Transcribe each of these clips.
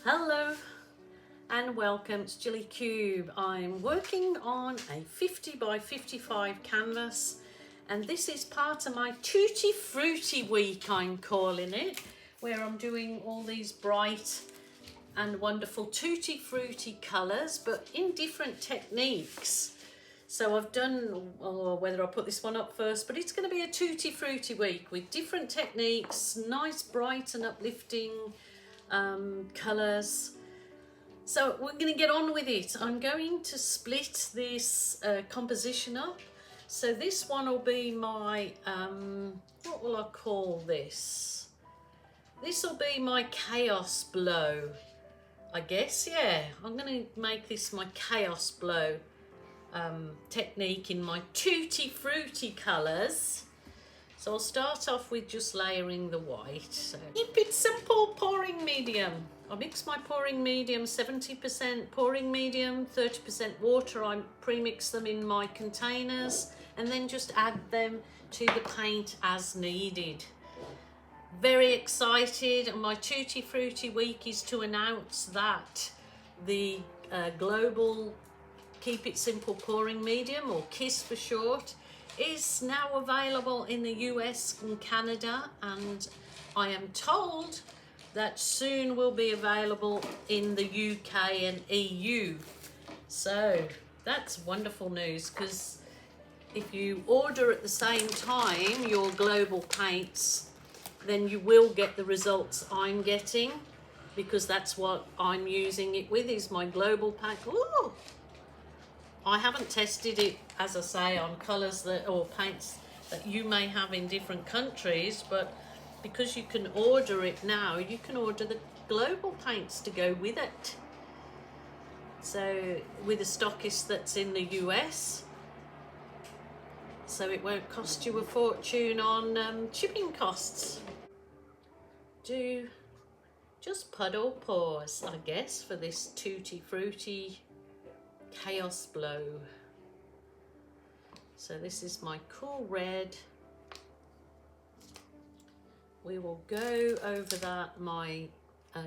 Hello and welcome to Jilly Cube. I'm working on a 50 by 55 canvas and this is part of my Tutti Frutti week, I'm calling it, where I'm doing all these bright and wonderful Tutti Frutti colours but in different techniques. So I've done, whether I'll put this one up first, but it's going to be a Tutti Frutti week with different techniques, nice bright and uplifting colours. So we're going to get on with it. I'm going to split this composition up. So this one will be my, what will I call this? This will be my chaos blow, I guess. Yeah, I'm going to make this my chaos blow technique in my Tutti Frutti colours. So I'll start off with just layering the white. So keep it simple, pouring medium. I mix my pouring medium, 70% pouring medium, 30% water. I pre-mix them in my containers and then just add them to the paint as needed. Very excited. My Tutti Frutti week is to announce that the global Keep It Simple pouring medium, or KISS for short, is now available in the US and Canada, and I am told that soon will be available in the UK and EU. So that's wonderful news, because if you order at the same time your global paints, then you will get the results I'm getting, because that's what I'm using it with, is my global paint. Ooh! I haven't tested it, as I say, on colours that, or paints that you may have in different countries, but because you can order it now, you can order the global paints to go with it. So with a stockist that's in the US, so it won't cost you a fortune on shipping costs. Do just puddle pours, I guess, for this Tutti Frutti chaos blow. So this is my cool red. We will go over that my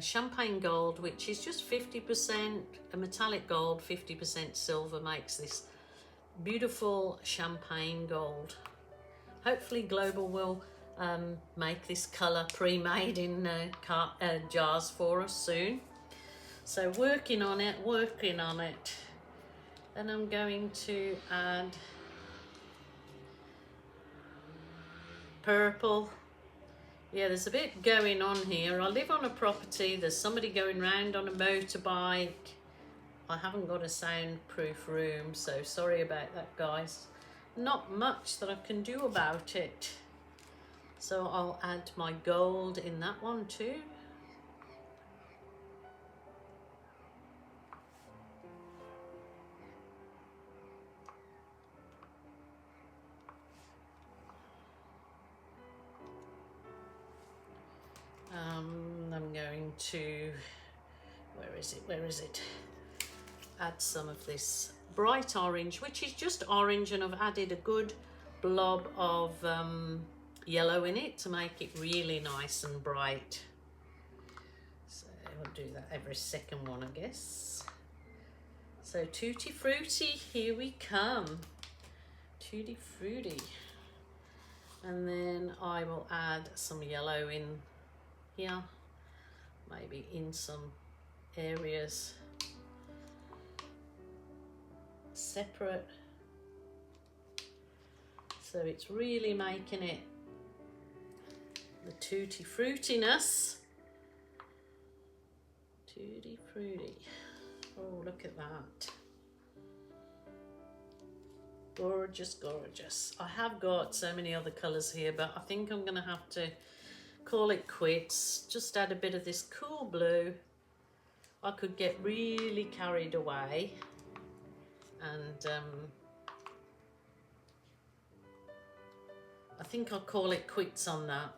champagne gold, which is just 50% a metallic gold, 50% silver, makes this beautiful champagne gold. Hopefully Global will make this color pre-made in jars for us soon. So working on it. And I'm going to add purple. Yeah, there's a bit going on here. I live on a property, there's somebody going round on a motorbike. I haven't got a soundproof room, so sorry about that, guys. Not much that I can do about it. So I'll add my gold in that one too. I'm going to, where is it? Add some of this bright orange, which is just orange, and I've added a good blob of yellow in it to make it really nice and bright. So we'll do that every second one, I guess. So Tutti Frutti, here we come. Tutti Frutti. And then I will add some yellow in here, maybe in some areas separate, so it's really making it the Tutti Fruitiness. Tutti Frutti. Oh, look at that. Gorgeous, gorgeous. I have got so many other colours here, but I think I'm gonna have to call it quits. Just add a bit of this cool blue. I could get really carried away, and I think I'll call it quits on that.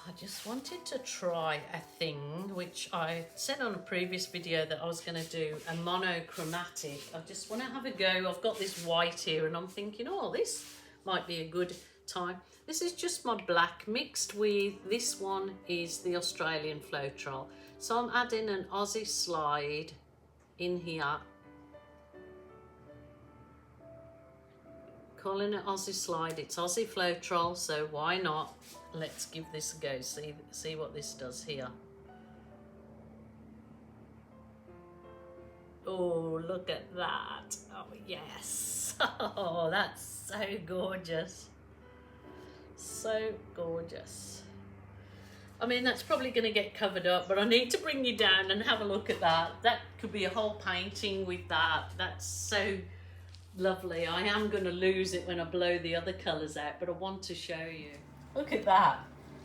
I just wanted to try a thing which I said on a previous video that I was going to do, a monochromatic. I just want to have a go. I've got this white here and I'm thinking, oh, this might be a good time. This is just my black mixed with, this one is the Australian Floetrol. So I'm adding an Aussie slide in here. Calling it Aussie slide, it's Aussie Floetrol, so why not? Let's give this a go, see what this does here. Oh, look at that. Oh, yes. Oh, that's so gorgeous. So gorgeous. I mean, that's probably going to get covered up, but I need to bring you down and have a look at that. That could be a whole painting with that. That's so lovely. I am going to lose it when I blow the other colours out, but I want to show you. Look at that.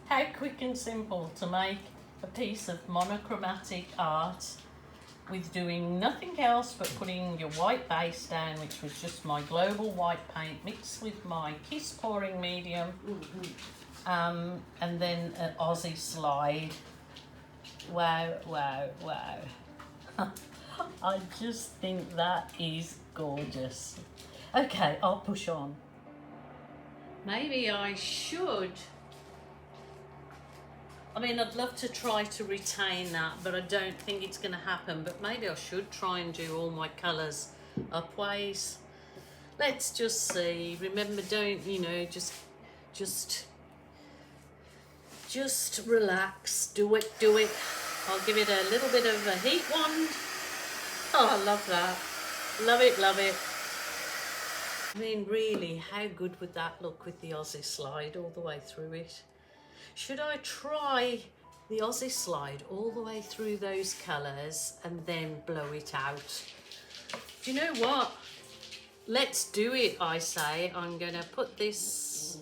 How quick and simple to make a piece of monochromatic art with doing nothing else but putting your white base down, which was just my global white paint mixed with my kiss pouring medium, and then an Aussie slide. Wow, wow, wow. I just think that is gorgeous. Okay, I'll push on. Maybe I should. I mean, I'd love to try to retain that, but I don't think it's going to happen. But maybe I should try and do all my colours upways. Let's just see. Remember, don't, you know, just relax. Do it, do it. I'll give it a little bit of a heat wand. Oh, I love that. Love it, love it. I mean, really, how good would that look with the Aussie slide all the way through it? Should I try the Aussie slide all the way through those colours and then blow it out? Do you know what? Let's do it, I say. I'm going to put this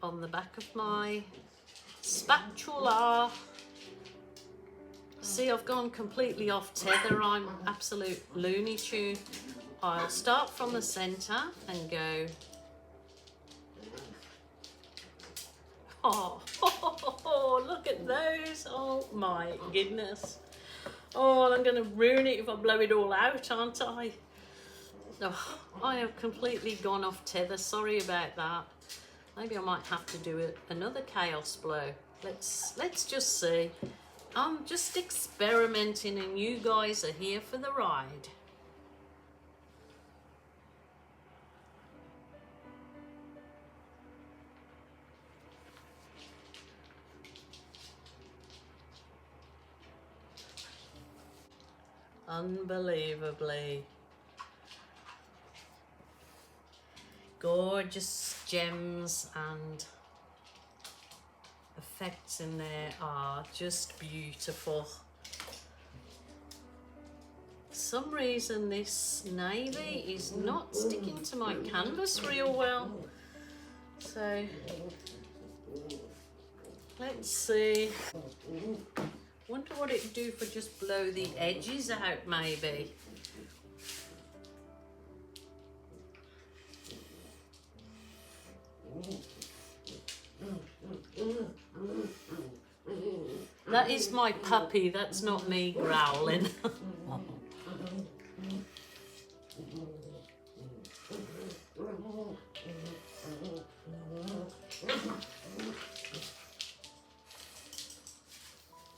on the back of my spatula. See, I've gone completely off tether. I'm absolute Looney Tune. I'll start from the centre and go. Oh, look at those. Oh my goodness. Oh, I'm going to ruin it if I blow it all out, aren't I? Oh, I have completely gone off tether. Sorry about that. Maybe I might have to do another chaos blow. Let's just see. I'm just experimenting and you guys are here for the ride. Unbelievably gorgeous gems and effects in there are just beautiful. For some reason this navy is not sticking to my canvas real well, so let's see. Wonder what it'd do if I just blow the edges out, maybe. That is my puppy, that's not me growling.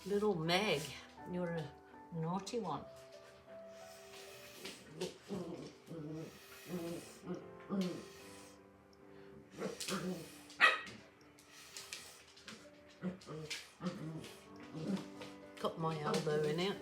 Little Meg, you're a naughty one. Got my elbow in it.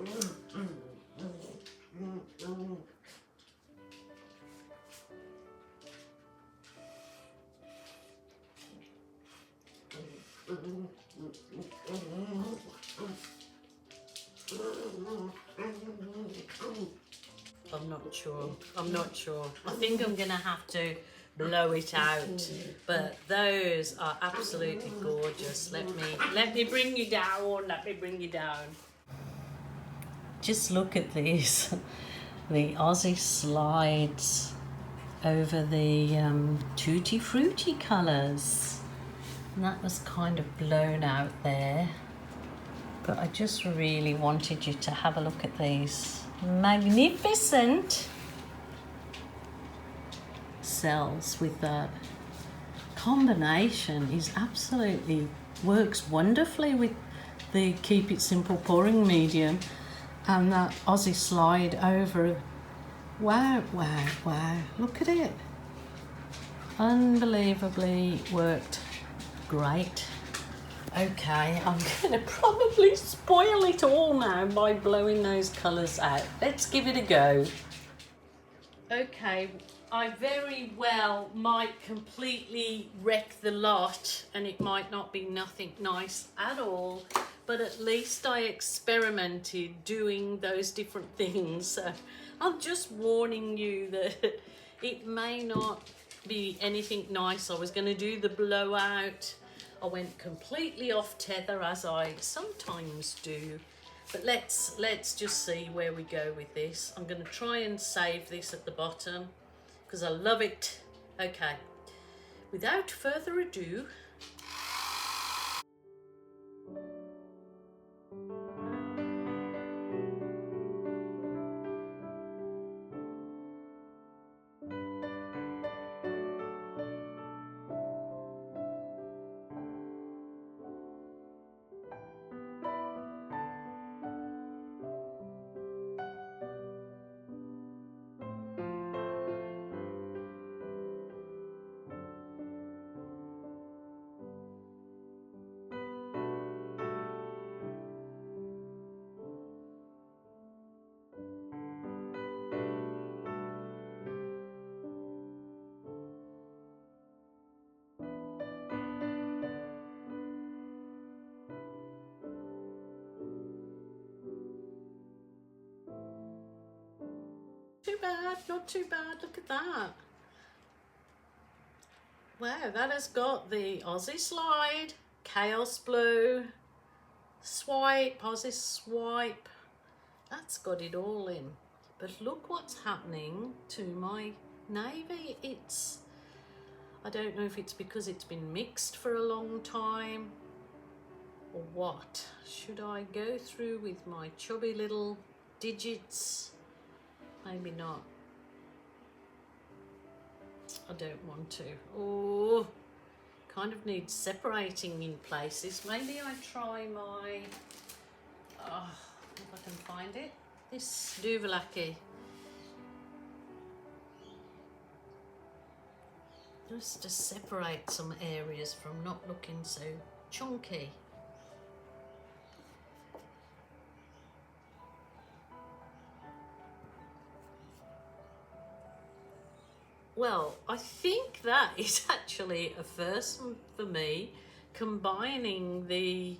I'm not sure. I think I'm gonna have to blow it out, but those are absolutely gorgeous. Let me bring you down. Just look at these, the Aussie slides over the Tutti Frutti colours. And that was kind of blown out there, but I just really wanted you to have a look at these magnificent cells with the combination is absolutely works wonderfully with the Keep It Simple pouring medium and that Aussie slide over. Wow, wow, wow, look at it. Unbelievably worked great. Okay, I'm going to probably spoil it all now by blowing those colours out. Let's give it a go. Okay, I very well might completely wreck the lot and it might not be nothing nice at all, but at least I experimented doing those different things. So I'm just warning you that it may not be anything nice. I was going to do the blowout. I went completely off tether, as I sometimes do. But let's just see where we go with this. I'm going to try and save this at the bottom because I love it. Okay, without further ado, too bad, not too bad. Look at that. Wow, that has got the Aussie slide, chaos blue, swipe, Aussie swipe. That's got it all in. But look what's happening to my navy. I don't know if it's because it's been mixed for a long time or what. Should I go through with my chubby little digits? Maybe not. I don't want to. Oh, kind of needs separating in places. Maybe I try my, if I can find it, this Duvelaki. Just to separate some areas from not looking so chunky. Well, I think that is actually a first for me, combining the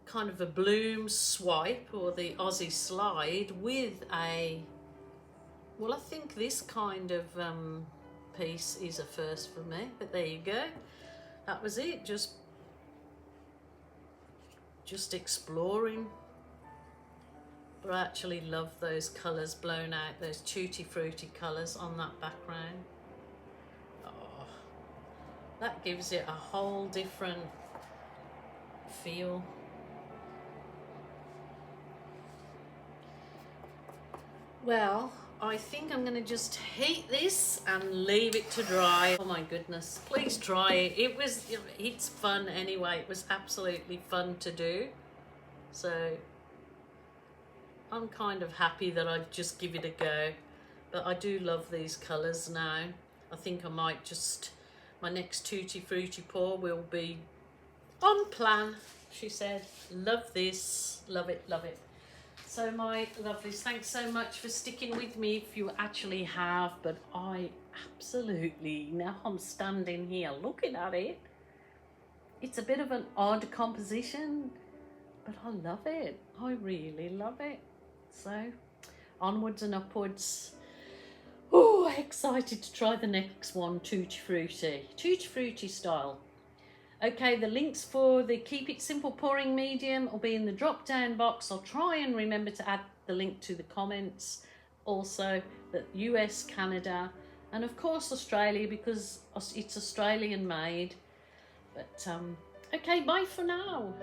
kind of a bloom swipe or the Aussie slide with a, well, I think this kind of piece is a first for me, but there you go. That was it, just exploring. But I actually love those colours blown out, those tutti frutti colours on that background. Oh, that gives it a whole different feel. Well, I think I'm going to just heat this and leave it to dry. Oh my goodness, please try it. It's fun anyway. It was absolutely fun to do. So I'm kind of happy that I just give it a go. But I do love these colours now. I think I might just, my next tutti frutti pour will be on plan, she said. Love this, love it, love it. So my lovelies, thanks so much for sticking with me if you actually have, but I absolutely, now I'm standing here looking at it, it's a bit of an odd composition, but I love it. I really love it. So onwards and upwards. Oh, excited to try the next one, tutti frutti style. Okay, the links for the Keep It Simple pouring medium will be in the drop down box. I'll try and remember to add the link to the comments. Also, the US, Canada, and of course Australia, because it's Australian made. But okay, bye for now.